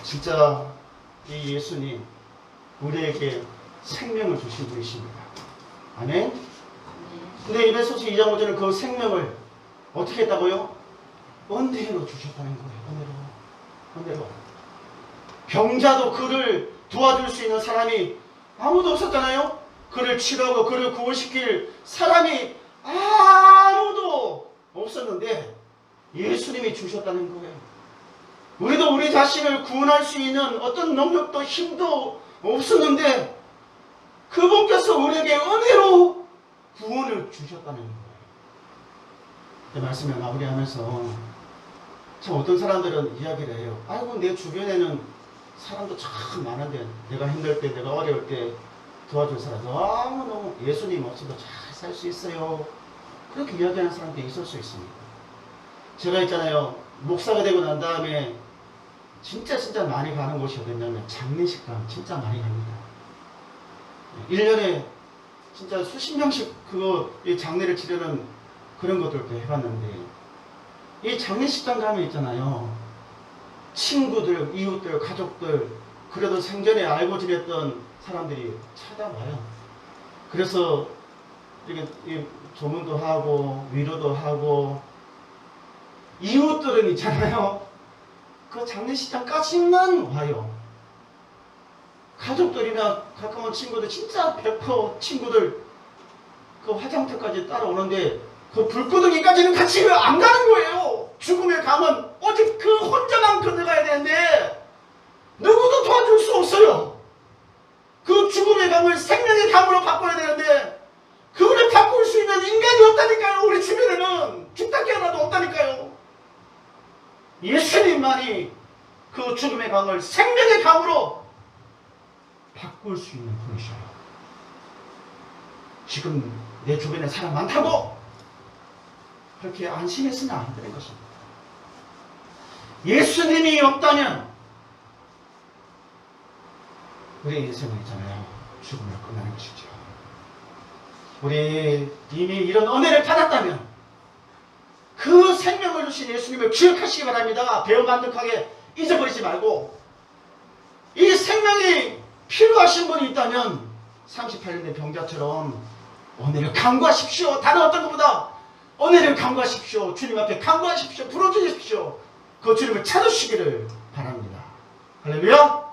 진짜 이 예수님 우리에게 생명을 주신 분이십니다. 아멘. 근데 에베소서 2장 5절은 그 생명을 어떻게 했다고요? 은혜로 주셨다는 거예요. 은혜로. 병자도 그를 도와줄 수 있는 사람이 아무도 없었잖아요. 그를 치료하고 그를 구원시킬 사람이 아무도 없었는데 예수님이 주셨다는 거예요. 우리도 우리 자신을 구원할 수 있는 어떤 능력도 힘도 없었는데 그분께서 우리에게 은혜로 구원을 주셨다는 거예요. 이 말씀을 마무리하면서 참 어떤 사람들은 이야기를 해요. 아이고 내 주변에는 사람도 참 많은데 내가 힘들 때 내가 어려울 때 도와줄 사람 너무 예수님 없어도 잘 살 수 있어요. 그렇게 이야기하는 사람도 있을 수 있습니다. 제가 있잖아요. 목사가 되고 난 다음에 진짜 많이 가는 곳이 어딨냐면 장례식장 진짜 많이 갑니다. 1년에 진짜 수십 명씩 이 장례를 치르는 그런 것들도 해봤는데 이 장례식장 가면 있잖아요. 친구들, 이웃들, 가족들 그래도 생전에 알고 지냈던 사람들이 찾아와요. 그래서 이렇게 조문도 하고 위로도 하고 이웃들은 있잖아요. 그 장례식장까지만 와요. 가족들이나 가까운 친구들, 진짜 100% 친구들 그 화장터까지 따라오는데 그 불구덩이까지는 같이 안 가는 거예요. 죽음의 감은 오직 그 혼자만 건너가야 되는데 누구도 도와줄 수 없어요. 그 죽음의 감을 생명의 감으로 바꿔야 되는데 그거를 바꿀 수 있는 인간이 없다니까요. 우리 주변에는 죽다 깨어나도 없다니까요. 예수님만이 그 죽음의 감을 생명의 감으로 바꿀 수 있는 분이셔요. 지금 내 주변에 사람 많다고 그렇게 안심해서는 안 되는 것입니다. 예수님이 없다면 우리의 인생은 있잖아요. 죽음으로 끝나는 것이죠. 우리 이미 이런 은혜를 받았다면 그 생명을 주신 예수님을 기억하시기 바랍니다. 배우 만족하게 잊어버리지 말고 이 생명이 필요하신 분이 있다면 38년 된 병자처럼 은혜를 간구하십시오. 다른 어떤 것보다 은혜를 간구하십시오. 주님 앞에 간구하십시오. 부르짖으십시오. 그 주님을 찾으시기를 바랍니다. 할렐루야.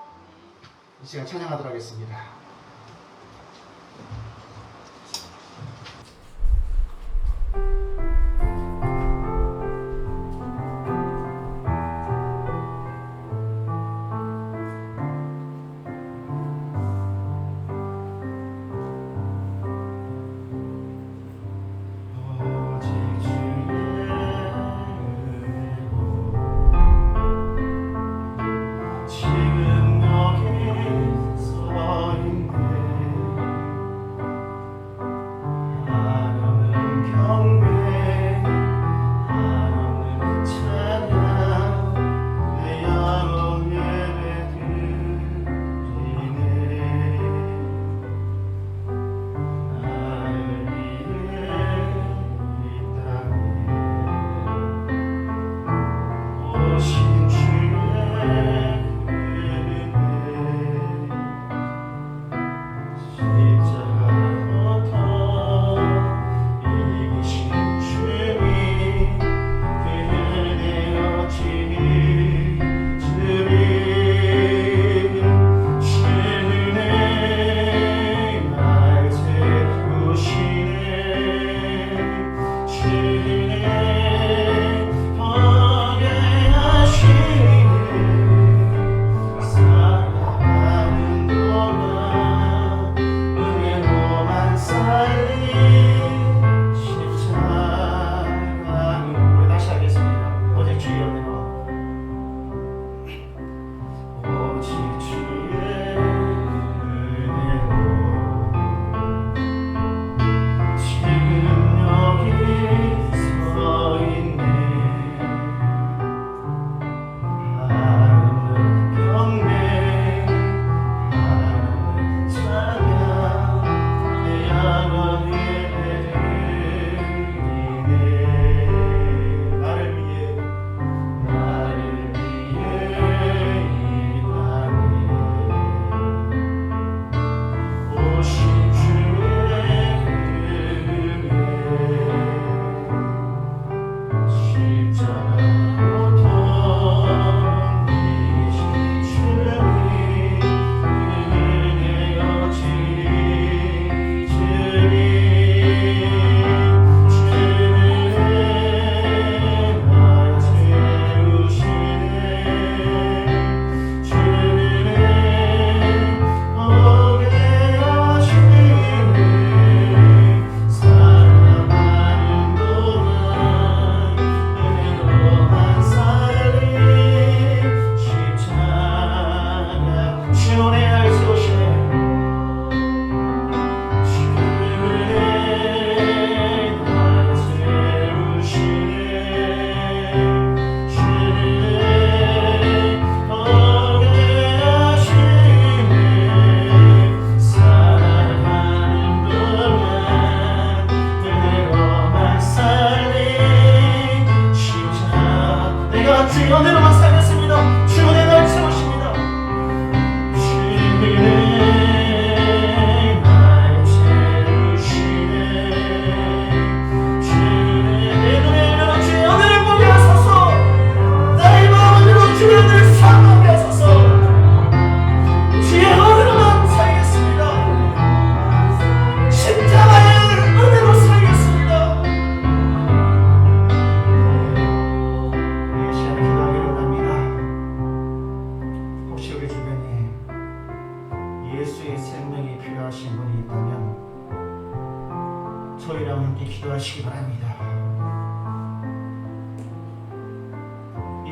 이 시간 찬양하도록 하겠습니다. 지금 여기 서 있네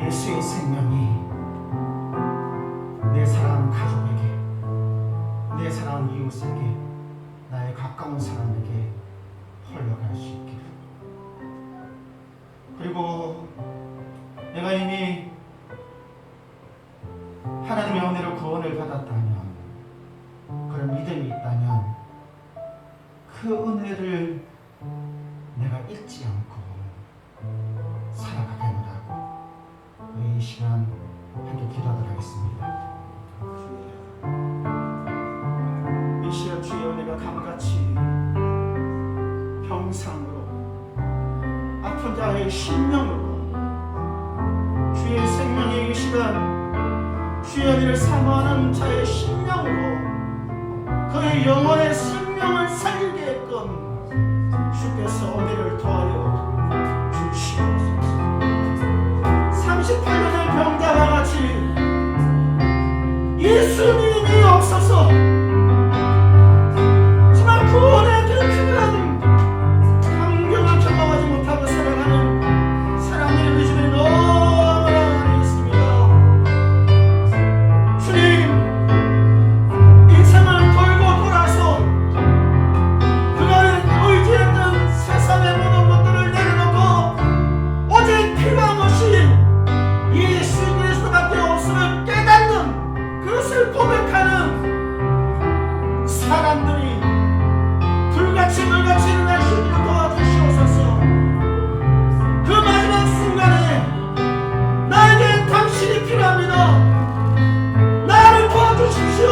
예수의 생명이 내 사랑하는 가족에게, 내 사랑하는 이웃에게, 나의 가까운 사람에게 흘러갈 수 있기를. 그리고 내가 이미 하나님의 은혜로 구원을 받았다면, 그런 믿음이 있다면 그 은혜를 내가 잊지 않고 살아가겠노라고 우리 이 시간 함께 기도하도록 하겠습니다. 이 시간 주의 은혜가 감같이 평상으로, 아픈 자의 심령으로, 주의 생명의 이 시간 주의 은혜를 사모하는 자의 심령으로 그의 영혼의 생명을 살리게끔 주께서 은혜를 도하여 주시옵소서. 38년의 병자와 같이 예수님이 없어서 정말 구원의 그 큰 감격을 경험하지 못하고 살아가는 사람들의 믿음이 너무나 많이 있습니다. 주님, 인생을 돌고 돌아서 그가 의지했던 세상의 모든 것들을 내려놓고 오직 필요한 것이 예수 그리스도밖에 없음을 깨닫는, 그것을 고백하는 사람들이 불같이 물같이 일어날 수 있도록 도와주시옵소서. 그 마지막 순간에 나에게 당신이 필요합니다. 나를 도와주십시오.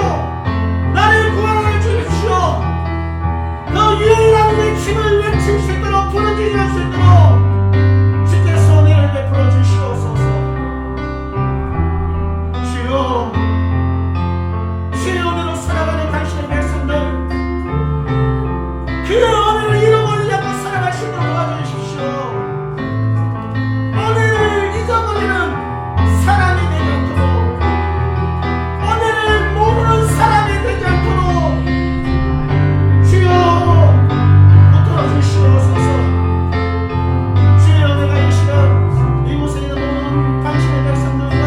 나를 구원해 주십시오. 그 유일한 외침을 외칠 수 있도록 부르짖을 수 있도록 주께서 은혜를 베풀어 주시옵소서. 주여, 주의 은혜로 살아가는 당신의 백성들, 그 은혜를 잃어버리지 않고 살아갈 수 있도록 도와주십시오. 은혜를 잊어버리는 사람이 되지 않도록, 은혜를 모르는 사람이 되지 않도록 주여 붙들어 주시옵소서. 주의 은혜가 이 시간 이곳에 있는 모든 당신의 백성들과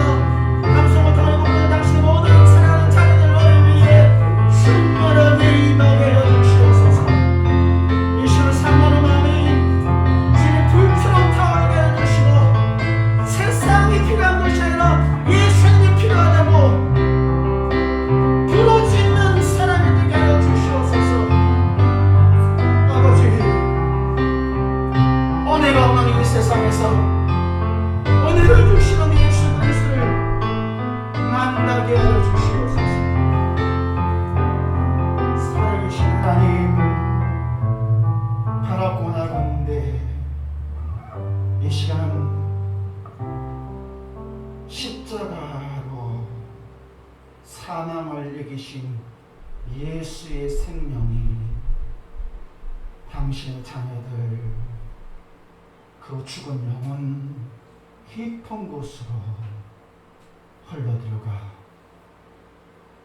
감성을 통해 보는 당신의 모든 사랑하는 자녀들을 위해 충만하게 임하게 해주시옵소서. 이 시간 사모하는 마음이 주의 불처럼 타오르게 해주시고, 세상이 필요한 것이 아니라 예수님이 필요하다고 부르짖는 사람이 되게 하여 주시옵소서. 아버지, 은혜가 없는 이 세상에서 은혜를 주시는 예수 그리스도를 만나게 하여 주시옵소서. 살아계신 하나님, 바라고 나가는데 이 시간 십자가로 사망을 이기신 예수의 생명이 당신의 자녀들, 그 죽은 영혼 깊은 곳으로 흘러들어가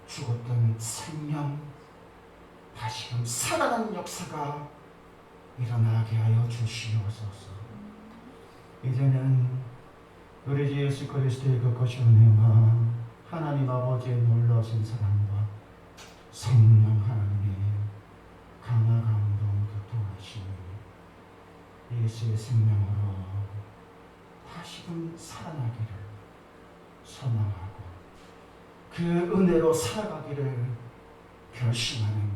죽었던 생명 다시금 살아난 역사가 일어나게 하여 주시옵소서. 이제는 우리 주 예수 그리스도의 그 거룩한 은혜와 하나님 아버지의 놀라우신 사랑과 성령 하나님의 강화감동 교통하심이 예수의 생명으로 다시금 살아나기를 소망하고 그 은혜로 살아가기를 결심하는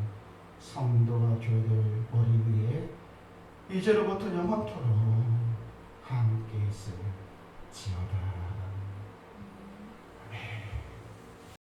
성도와 교회들 머리 위에 이제로부터 영원토록